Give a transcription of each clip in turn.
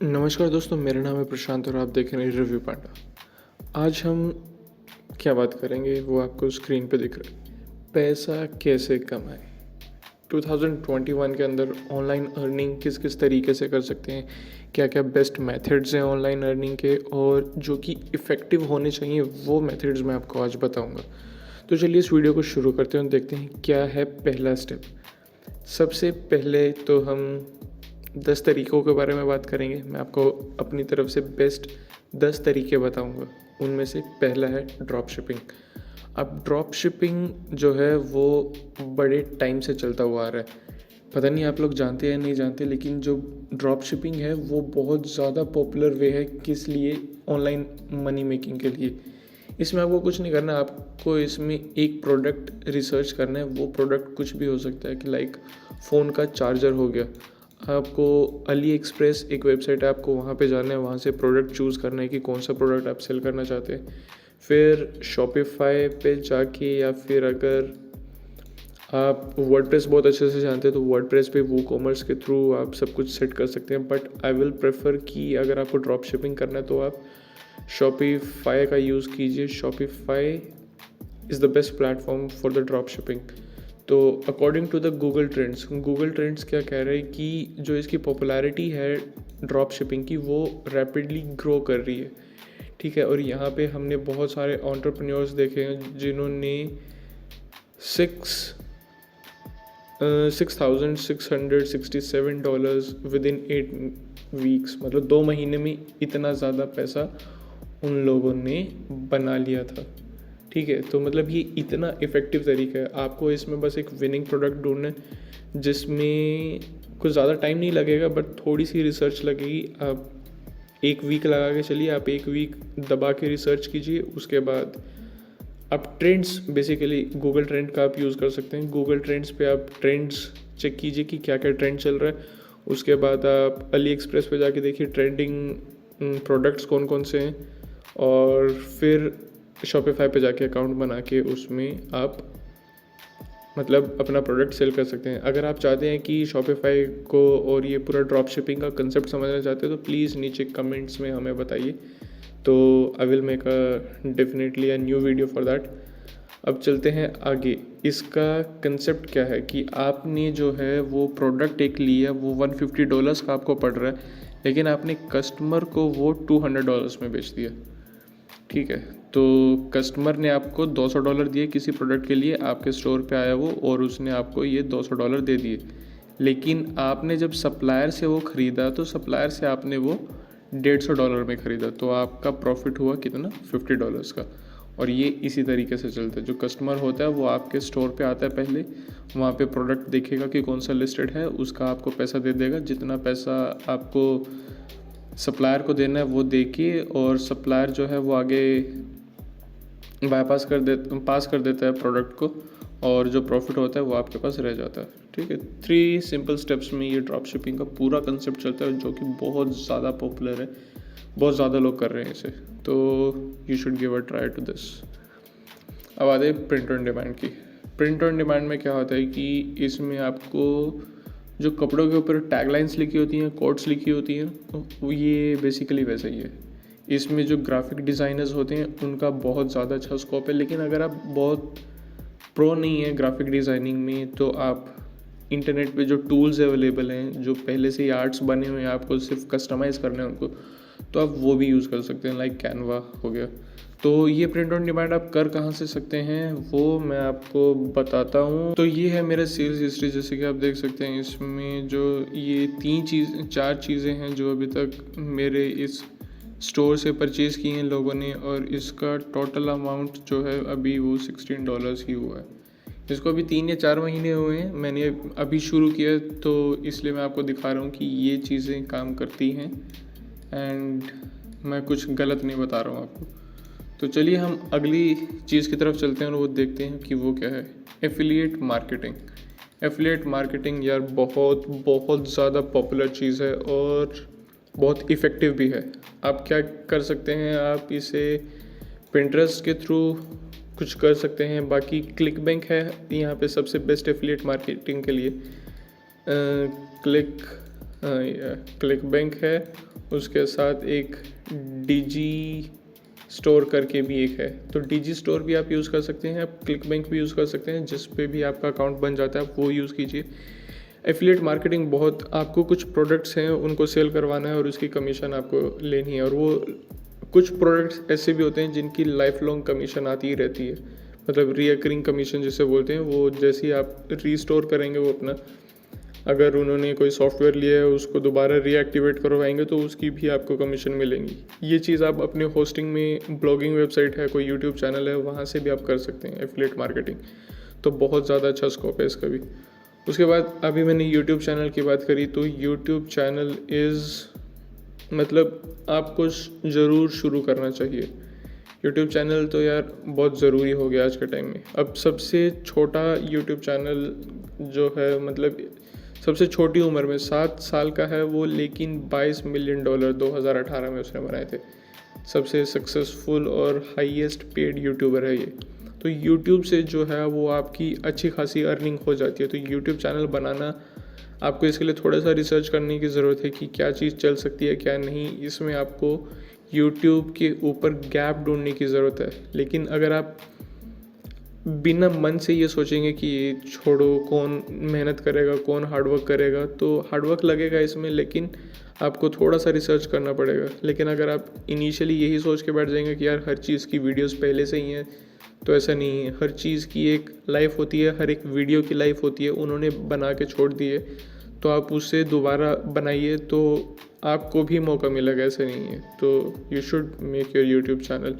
नमस्कार दोस्तों, मेरा नाम है प्रशांत और आप देख रहे हैं रिव्यू पांडा। आज हम क्या बात करेंगे वो आपको स्क्रीन पे दिख रहा है। पैसा कैसे कमाएं। 2021 के अंदर ऑनलाइन अर्निंग किस किस तरीके से कर सकते हैं, क्या क्या बेस्ट मेथड्स हैं ऑनलाइन अर्निंग के और जो कि इफ़ेक्टिव होने चाहिए वो मेथड्स मैं आपको आज बताऊंगा। तो चलिए इस वीडियो को शुरू करते हैं और देखते हैं क्या है पहला स्टेप। सबसे पहले तो हम 10 तरीक़ों के बारे में बात करेंगे। मैं आपको अपनी तरफ से बेस्ट 10 तरीके बताऊंगा। उनमें से पहला है ड्रॉप शिपिंग। अब ड्रॉप शिपिंग जो है वो बड़े टाइम से चलता हुआ आ रहा है। पता नहीं आप लोग जानते हैं या नहीं जानते, लेकिन जो ड्रॉप शिपिंग है वो बहुत ज़्यादा पॉपुलर वे है। किस लिए? ऑनलाइन मनी मेकिंग के लिए। इसमें आपको कुछ नहीं करना, आपको इसमें एक प्रोडक्ट रिसर्च करना है। वो प्रोडक्ट कुछ भी हो सकता है कि लाइक फ़ोन का चार्जर हो गया। आपको अली एक्सप्रेस एक वेबसाइट है, आपको वहाँ पे जाना है, वहाँ से प्रोडक्ट चूज़ करना है कि कौन सा प्रोडक्ट आप सेल करना चाहते हैं। फिर शॉपिफाई पे जाके, या फिर अगर आप वर्डप्रेस बहुत अच्छे से जानते हैं तो वर्डप्रेस पे वो कॉमर्स के थ्रू आप सब कुछ सेट कर सकते हैं। बट आई विल प्रेफर कि अगर आपको ड्रॉप शिपिंग करना है तो आप शॉपिफाई का यूज़ कीजिए। Shopify is the best platform for the drop shipping. तो according to the Google trends क्या कह रहे हैं कि जो इसकी पॉपुलैरिटी है ड्रॉप शिपिंग की वो रैपिडली ग्रो कर रही है। ठीक है, और यहाँ पे हमने बहुत सारे एंटरप्रेन्योर्स देखे हैं जिन्होंने $6,667 विद इन 8 वीक्स, मतलब 2 महीने में इतना ज़्यादा पैसा उन लोगों ने बना लिया था। ठीक है, तो मतलब ये इतना इफ़ेक्टिव तरीका है। आपको इसमें बस एक विनिंग प्रोडक्ट ढूंढना है जिसमें कुछ ज़्यादा टाइम नहीं लगेगा, बट थोड़ी सी रिसर्च लगेगी। आप 1 वीक लगा के चलिए, आप 1 वीक दबा के रिसर्च कीजिए। उसके बाद आप ट्रेंड्स, बेसिकली गूगल ट्रेंड का आप यूज़ कर सकते हैं। गूगल ट्रेंड्स पे आप ट्रेंड्स चेक कीजिए कि क्या क्या ट्रेंड चल रहा है। उसके बाद आप अली एक्सप्रेस पे जाके देखिए ट्रेंडिंग प्रोडक्ट्स कौन कौन से हैं, और फिर शॉपिफाई पे जाके अकाउंट बना के उसमें आप मतलब अपना प्रोडक्ट सेल कर सकते हैं। अगर आप चाहते हैं कि शॉपिफाई को और ये पूरा ड्रॉप शिपिंग का कंसेप्ट समझना चाहते हैं तो प्लीज़ नीचे कमेंट्स में हमें बताइए, तो I will make a definitely a new video for that. अब चलते हैं आगे। इसका कंसेप्ट क्या है कि आपने जो है वो प्रोडक्ट एक लिया, वो $150 का आपको पड़ रहा है, लेकिन आपने कस्टमर को वो $200 में बेच दिया। ठीक है, तो कस्टमर ने आपको $200 दिए किसी प्रोडक्ट के लिए, आपके स्टोर पे आया वो और उसने आपको ये $200 दे दिए। लेकिन आपने जब सप्लायर से वो ख़रीदा तो सप्लायर से आपने वो $150 में ख़रीदा, तो आपका प्रॉफिट हुआ कितना? $50 का। और ये इसी तरीके से चलता है। जो कस्टमर होता है वो आपके स्टोर पे आता है, पहले वहाँ पे प्रोडक्ट देखेगा कि कौन सा लिस्टेड है, उसका आपको पैसा दे देगा। जितना पैसा आपको सप्लायर को देना है वो दे के, और सप्लायर जो है वो आगे पास कर देता है प्रोडक्ट को, और जो प्रॉफिट होता है वो आपके पास रह जाता है। ठीक है, 3 सिंपल स्टेप्स में ये ड्रॉप शिपिंग का पूरा कंसेप्ट चलता है, जो कि बहुत ज़्यादा पॉपुलर है, बहुत ज़्यादा लोग कर रहे हैं इसे। तो you should give a try to this. अब आते हैं प्रिंट ऑन डिमांड की। प्रिंट ऑन डिमांड में क्या होता है कि इसमें आपको जो कपड़ों के ऊपर टैगलाइंस लिखी होती हैं, कोट्स लिखी होती हैं, तो ये बेसिकली वैसा ही है। इसमें जो ग्राफिक डिज़ाइनर्स होते हैं उनका बहुत ज़्यादा अच्छा स्कोप है। लेकिन अगर आप बहुत प्रो नहीं है ग्राफिक डिज़ाइनिंग में, तो आप इंटरनेट पे जो टूल्स अवेलेबल हैं, जो पहले से ही आर्ट्स बने हुए हैं, आपको सिर्फ कस्टमाइज़ करने हैं उनको, तो आप वो भी यूज़ कर सकते हैं, लाइक कैनवा हो गया। तो ये प्रिंट ऑन डिमांड आप कर कहाँ से सकते हैं वो मैं आपको बताता हूँ। तो ये है मेरा सेल्स हिस्ट्री। जैसे कि आप देख सकते हैं इसमें जो ये 4 चीज़ें हैं जो अभी तक मेरे इस स्टोर से परचेज़ की हैं लोगों ने, और इसका टोटल अमाउंट जो है अभी वो $16 ही हुआ है। इसको अभी 3 या 4 महीने हुए हैं, मैंने अभी शुरू किया, तो इसलिए मैं आपको दिखा रहा हूँ कि ये चीज़ें काम करती हैं एंड मैं कुछ गलत नहीं बता रहा हूँ आपको। तो चलिए हम अगली चीज़ की तरफ चलते हैं और वो देखते हैं कि वो क्या है। Affiliate marketing. एफिलिएट मार्केटिंग यार बहुत बहुत ज़्यादा पॉपुलर चीज़ है और बहुत इफ़ेक्टिव भी है। आप क्या कर सकते हैं, आप इसे पिंटरेस्ट के थ्रू कुछ कर सकते हैं। बाकी क्लिक बैंक है यहाँ पे सबसे बेस्ट एफिलिएट मार्केटिंग के लिए। क्लिक क्लिक बैंक है, उसके साथ एक डिजी स्टोर करके भी एक है। तो डिजी स्टोर भी आप यूज़ कर सकते हैं, आप क्लिक बैंक भी यूज़ कर सकते हैं, जिस पे भी आपका अकाउंट बन जाता है आप वो यूज़ कीजिए। एफिलिएट मार्केटिंग बहुत, आपको कुछ प्रोडक्ट्स हैं उनको सेल करवाना है और उसकी कमीशन आपको लेनी है, और वो कुछ प्रोडक्ट्स ऐसे भी होते हैं जिनकी लाइफ लॉन्ग कमीशन आती ही रहती है, मतलब रिकरिंग कमीशन जिसे बोलते हैं। वो जैसे ही आप रीस्टोर करेंगे वो अपना, अगर उन्होंने कोई सॉफ्टवेयर लिया है उसको दोबारा रीएक्टिवेट करवाएंगे तो उसकी भी आपको कमीशन मिलेंगी। ये चीज़ आप अपने होस्टिंग में, ब्लॉगिंग वेबसाइट है, कोई यूट्यूब चैनल है, वहाँ से भी आप कर सकते हैं एफिलिएट मार्केटिंग। तो बहुत ज़्यादा अच्छा स्कोप है इसका भी। उसके बाद अभी मैंने यूट्यूब चैनल की बात करी, तो यूट्यूब चैनल मतलब आपको ज़रूर शुरू करना चाहिए। यूट्यूब चैनल तो यार बहुत ज़रूरी हो गया आज के टाइम में। अब सबसे छोटा यूट्यूब चैनल जो है, मतलब सबसे छोटी उम्र में 7 साल का है वो, लेकिन $22 मिलियन 2018 में उसने बनाए थे। सबसे सक्सेसफुल और हाईएस्ट पेड यूट्यूबर है ये। तो यूट्यूब से जो है वो आपकी अच्छी खासी अर्निंग हो जाती है। तो यूट्यूब चैनल बनाना, आपको इसके लिए थोड़ा सा रिसर्च करने की ज़रूरत है कि क्या चीज़ चल सकती है क्या नहीं। इसमें आपको यूट्यूब के ऊपर गैप ढूंढने की ज़रूरत है। लेकिन अगर आप बिना मन से ये सोचेंगे कि ये छोड़ो, कौन मेहनत करेगा, कौन हार्डवर्क करेगा, तो हार्डवर्क लगेगा इसमें, लेकिन आपको थोड़ा सा रिसर्च करना पड़ेगा। लेकिन अगर आप इनिशियली यही सोच के बैठ जाएंगे कि यार हर चीज़ की वीडियोस पहले से ही हैं, तो ऐसा नहीं है। हर चीज़ की एक लाइफ होती है, हर एक वीडियो की लाइफ होती है, उन्होंने बना के छोड़ दी है, तो आप उससे दोबारा बनाइए तो आपको भी मौका मिलेगा, ऐसे नहीं है। तो you should make your YouTube channel.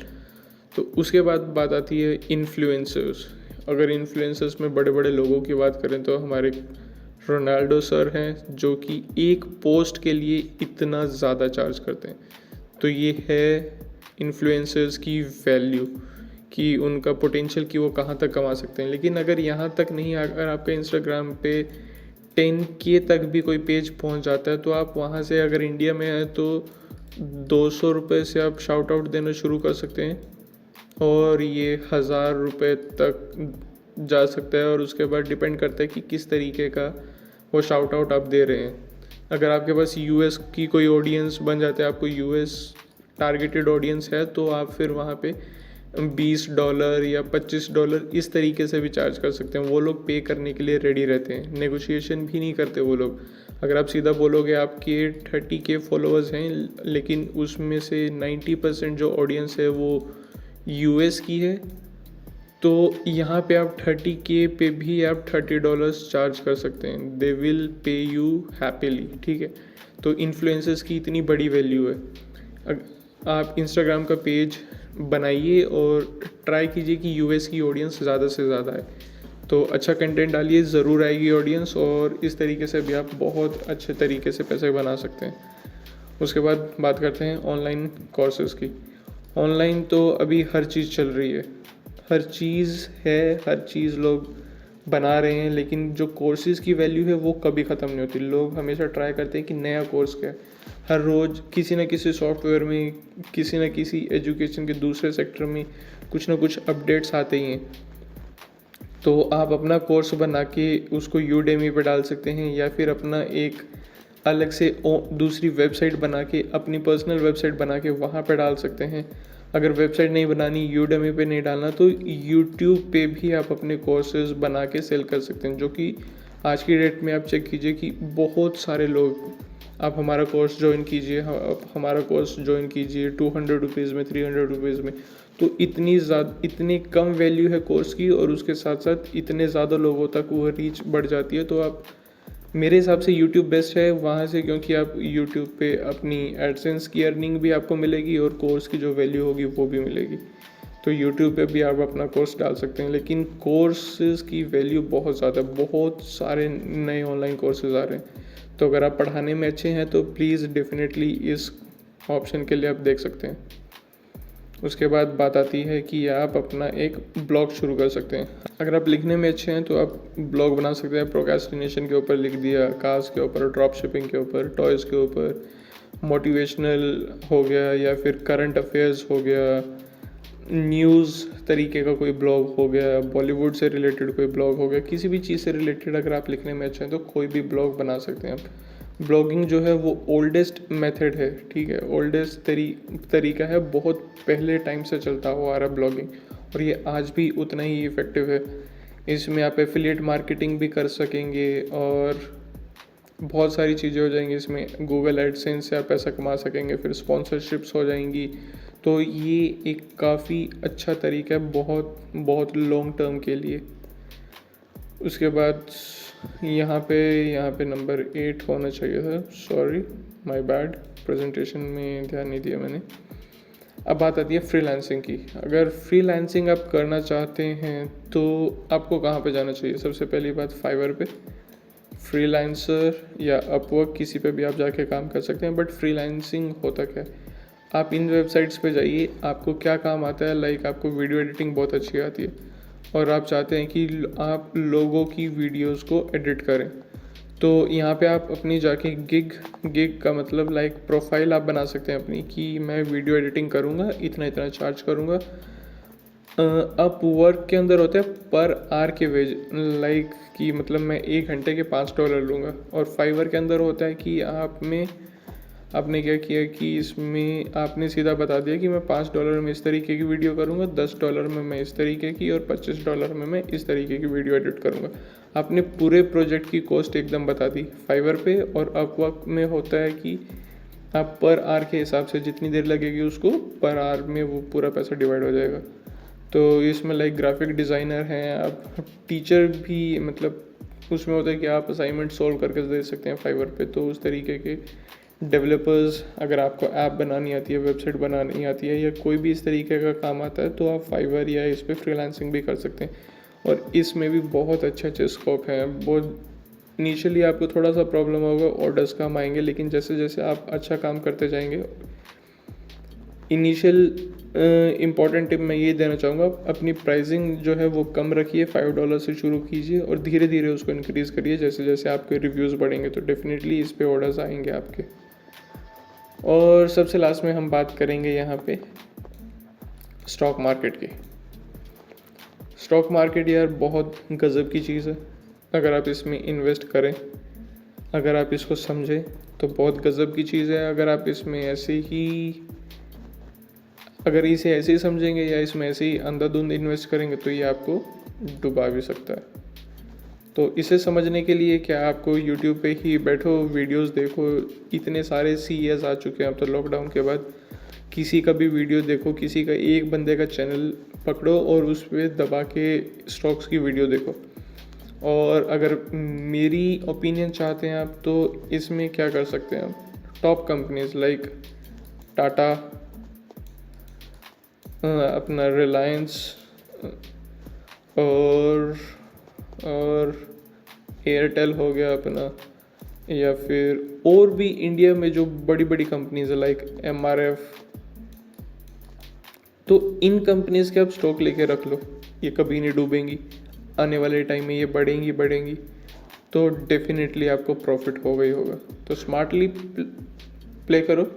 तो उसके बाद बात आती है इन्फ्लुएंसर्स। अगर इन्फ्लुएंसर्स में बड़े बड़े लोगों की बात करें तो हमारे रोनाल्डो सर हैं, जो कि एक पोस्ट के लिए इतना ज़्यादा चार्ज करते हैं। तो ये है इन्फ्लुएंसर्स की वैल्यू, कि उनका पोटेंशियल कि वो कहाँ तक कमा सकते हैं। लेकिन अगर यहाँ तक नहीं, अगर आपका इंस्टाग्राम पे 10K तक भी कोई पेज पहुँच जाता है, तो आप वहाँ से, अगर इंडिया में है तो 200 रुपये से आप शाउट आउट देना शुरू कर सकते हैं, और ये 1000 रुपये तक जा सकता है। और उसके बाद डिपेंड करता है कि किस तरीके का वो शाउट आउट आप दे रहे हैं। अगर आपके पास यूएस की कोई ऑडियंस बन जाता है, आपको यूएस टारगेटेड ऑडियंस है, तो आप फिर वहाँ पे $20 या $25 इस तरीके से भी चार्ज कर सकते हैं। वो लोग पे करने के लिए रेडी रहते हैं, नेगोशिएशन भी नहीं करते वो लोग। अगर आप सीधा बोलोगे आपके 30K फॉलोअर्स हैं, लेकिन उसमें से 90% जो ऑडियंस है वो यूएस की है, तो यहाँ पे आप 30K पे भी आप $30 चार्ज कर सकते हैं। They will pay you happily, ठीक है। तो इन्फ्लुएंसर्स की इतनी बड़ी वैल्यू है। आप इंस्टाग्राम का पेज बनाइए और ट्राई कीजिए कि यूएस की ऑडियंस ज़्यादा से ज़्यादा है। तो अच्छा कंटेंट डालिए, ज़रूर आएगी ऑडियंस, और इस तरीके से भी आप बहुत अच्छे तरीके से पैसे बना सकते हैं। उसके बाद बात करते हैं ऑनलाइन कोर्सेज़ की। ऑनलाइन तो अभी हर चीज़ चल रही है, हर चीज़ है, हर चीज़ लोग बना रहे हैं, लेकिन जो कोर्सेज़ की वैल्यू है वो कभी ख़त्म नहीं होती। लोग हमेशा ट्राई करते हैं कि नया कोर्स क्या है। हर रोज़ किसी न किसी सॉफ्टवेयर में, किसी न किसी एजुकेशन के दूसरे सेक्टर में कुछ ना कुछ अपडेट्स आते ही हैं। तो आप अपना कोर्स बना के उसको यूडेमी पे डाल सकते हैं, या फिर अपना एक अलग से दूसरी वेबसाइट बना के, अपनी पर्सनल वेबसाइट बना के वहाँ पे डाल सकते हैं। अगर वेबसाइट नहीं बनानी, यूडेमी पे नहीं डालना, तो यूट्यूब पे भी आप अपने कोर्सेज बना के सेल कर सकते हैं, जो कि आज की डेट में आप चेक कीजिए कि बहुत सारे लोग, आप हमारा कोर्स ज्वाइन कीजिए, हमारा कोर्स ज्वाइन कीजिए 200 रुपीज़ में, 300 रुपीज़ में। तो इतनी कम वैल्यू है कोर्स की, और उसके साथ साथ इतने ज़्यादा लोगों तक वो रीच बढ़ जाती है। तो आप, मेरे हिसाब से यूट्यूब बेस्ट है वहाँ से, क्योंकि आप यूट्यूब पे अपनी एडसेंस की अर्निंग भी आपको मिलेगी और कोर्स की जो वैल्यू होगी वो भी मिलेगी। तो यूट्यूब पे भी आप अपना कोर्स डाल सकते हैं, लेकिन कोर्सेज़ की वैल्यू बहुत ज़्यादा, बहुत सारे नए ऑनलाइन कोर्सेज़ आ रहे हैं। तो अगर आप पढ़ाने में अच्छे हैं तो प्लीज़ डेफिनेटली इस ऑप्शन के लिए आप देख सकते हैं। उसके बाद बात आती है कि आप अपना एक ब्लॉग शुरू कर सकते हैं। अगर आप लिखने में अच्छे हैं तो आप ब्लॉग बना सकते हैं। प्रोक्रेस्टिनेशन के ऊपर लिख दिया, कार्स के ऊपर, ड्रॉप शिपिंग के ऊपर, टॉयज़ के ऊपर, मोटिवेशनल हो गया, या फिर करंट अफेयर्स हो गया, न्यूज़ तरीके का कोई ब्लॉग हो गया, बॉलीवुड से रिलेटेड कोई ब्लॉग हो गया, किसी भी चीज़ से रिलेटेड अगर आप लिखने में अच्छे हैं तो कोई भी ब्लॉग बना सकते हैं आप। ब्लॉगिंग जो है वो ओल्डेस्ट मेथड है, ठीक है, ओल्डेस्ट तरीका है, बहुत पहले टाइम से चलता हुआ आ रहा ब्लॉगिंग, और ये आज भी उतना ही इफ़ेक्टिव है। इसमें आप एफिलिएट मार्केटिंग भी कर सकेंगे और बहुत सारी चीज़ें हो जाएंगी इसमें। गूगल एडसेंस से आप पैसा कमा सकेंगे, फिर स्पॉन्सरशिप्स हो जाएंगी। तो ये एक काफ़ी अच्छा तरीका है बहुत बहुत लॉन्ग टर्म के लिए। उसके बाद यहाँ पे नंबर 8 होना चाहिए था, सॉरी माय बैड, प्रेजेंटेशन में ध्यान नहीं दिया मैंने। अब बात आती है फ्रीलांसिंग की। अगर फ्रीलांसिंग आप करना चाहते हैं तो आपको कहाँ पे जाना चाहिए? सबसे पहली बात फाइवर पे, फ्रीलांसर या अपवर्क, किसी पे भी आप जाके काम कर सकते हैं। बट फ्रीलांसिंग होता क्या है, आप इन वेबसाइट्स पे जाइए, आपको क्या काम आता है, लाइक आपको वीडियो एडिटिंग बहुत अच्छी आती है और आप चाहते हैं कि आप लोगों की वीडियोस को एडिट करें, तो यहाँ पे आप अपनी जाके गिग का मतलब लाइक प्रोफाइल आप बना सकते हैं अपनी, कि मैं वीडियो एडिटिंग करूँगा, इतना इतना चार्ज करूँगा। अब वर्क के अंदर होते हैं पर आवर के वेज, लाइक कि मतलब मैं 1 घंटे के $5 लूँगा। और फाइवर के अंदर होता है कि आपने क्या किया कि इसमें आपने सीधा बता दिया कि मैं $5 में इस तरीके की वीडियो करूँगा, $10 में मैं इस तरीके की, और $25 में मैं इस तरीके की वीडियो एडिट करूँगा। आपने पूरे प्रोजेक्ट की कॉस्ट एकदम बता दी फाइवर पे। और अपवर्क में होता है कि आप पर आवर के हिसाब से जितनी देर लगेगी उसको पर आवर में वो पूरा पैसा डिवाइड हो जाएगा। तो इसमें लाइक ग्राफिक डिज़ाइनर हैं, आप टीचर भी, मतलब उसमें होता है कि आप असाइनमेंट सॉल्व करके दे सकते हैं फाइवर पे। तो उस तरीके के डेवलपर्स, अगर आपको ऐप बनानी आती है, वेबसाइट बनानी आती है, या कोई भी इस तरीके का काम आता है, तो आप फाइवर या इस पर फ्रीलांसिंग भी कर सकते हैं। और इसमें भी बहुत अच्छे स्कोप हैं। बहुत इनिशियली आपको थोड़ा सा प्रॉब्लम होगा, ऑर्डर्स कम आएंगे, लेकिन जैसे जैसे आप अच्छा काम करते जाएंगे, इनिशियल इम्पॉर्टेंट टिप मैं ये देना चाहूँगा, अपनी प्राइसिंग जो है वो कम रखिए, $5 से शुरू कीजिए और धीरे धीरे उसको इंक्रीज़ करिए। जैसे जैसे आपके रिव्यूज़ बढ़ेंगे तो डेफिनेटली इस पे ऑर्डर्स आएंगे आपके। और सबसे लास्ट में हम बात करेंगे यहाँ पे स्टॉक मार्केट की। स्टॉक मार्केट यार बहुत गज़ब की चीज़ है। अगर आप इसमें इन्वेस्ट करें, अगर आप इसको समझें तो बहुत गज़ब की चीज़ है। अगर आप इसमें अगर इसे ऐसे ही समझेंगे या इसमें ऐसे ही अंधाधुंध इन्वेस्ट करेंगे तो ये आपको डुबा भी सकता है। तो इसे समझने के लिए क्या, आपको YouTube पे ही बैठो, वीडियोस देखो, इतने सारे CES आ चुके हैं अब तो लॉकडाउन के बाद। किसी का भी वीडियो देखो, किसी का एक बंदे का चैनल पकड़ो और उस पर दबा के स्टॉक्स की वीडियो देखो। और अगर मेरी ओपिनियन चाहते हैं आप तो इसमें क्या कर सकते हैं आप, टॉप कंपनीज लाइक टाटा, अपना रिलायंस और एयरटेल हो गया अपना, या फिर और भी इंडिया में जो बड़ी बड़ी कंपनीज है लाइक MRF, तो इन कंपनीज के आप स्टॉक लेके रख लो, ये कभी नहीं डूबेंगी, आने वाले टाइम में ये बढ़ेंगी, तो डेफिनेटली आपको प्रॉफिट होगा ही होगा। तो स्मार्टली प्ले करो,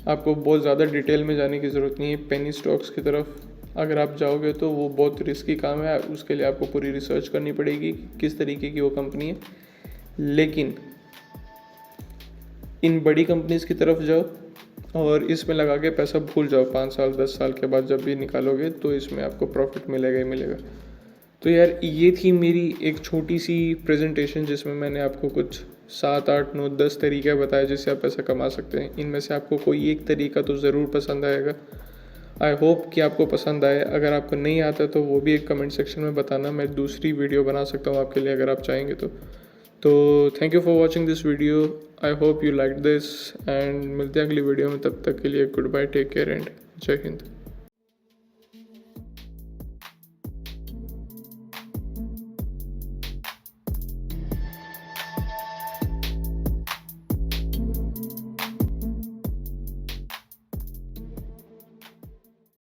आपको बहुत ज़्यादा डिटेल में जाने की ज़रूरत नहीं है। पेनी स्टॉक्स की तरफ अगर आप जाओगे तो वो बहुत रिस्की काम है, उसके लिए आपको पूरी रिसर्च करनी पड़ेगी किस तरीके की वो कंपनी है। लेकिन इन बड़ी कंपनीज की तरफ जाओ और इसमें लगा के पैसा भूल जाओ, 5 साल 10 साल के बाद जब भी निकालोगे तो इसमें आपको प्रॉफिट मिलेगा ही मिलेगा। तो यार ये थी मेरी एक छोटी सी प्रेजेंटेशन जिसमें मैंने आपको कुछ 7 8 9 10 तरीके बताए जिससे आप पैसा कमा सकते हैं। इनमें से आपको कोई एक तरीका तो ज़रूर पसंद आएगा। आई होप कि आपको पसंद आए। अगर आपको नहीं आता तो वो भी एक कमेंट सेक्शन में बताना, मैं दूसरी वीडियो बना सकता हूँ आपके लिए अगर आप चाहेंगे तो thank you for watching this video. I hope you like this and मिलते हैं अगली वीडियो में। तब तक के लिए good bye, take care and जय हिंद।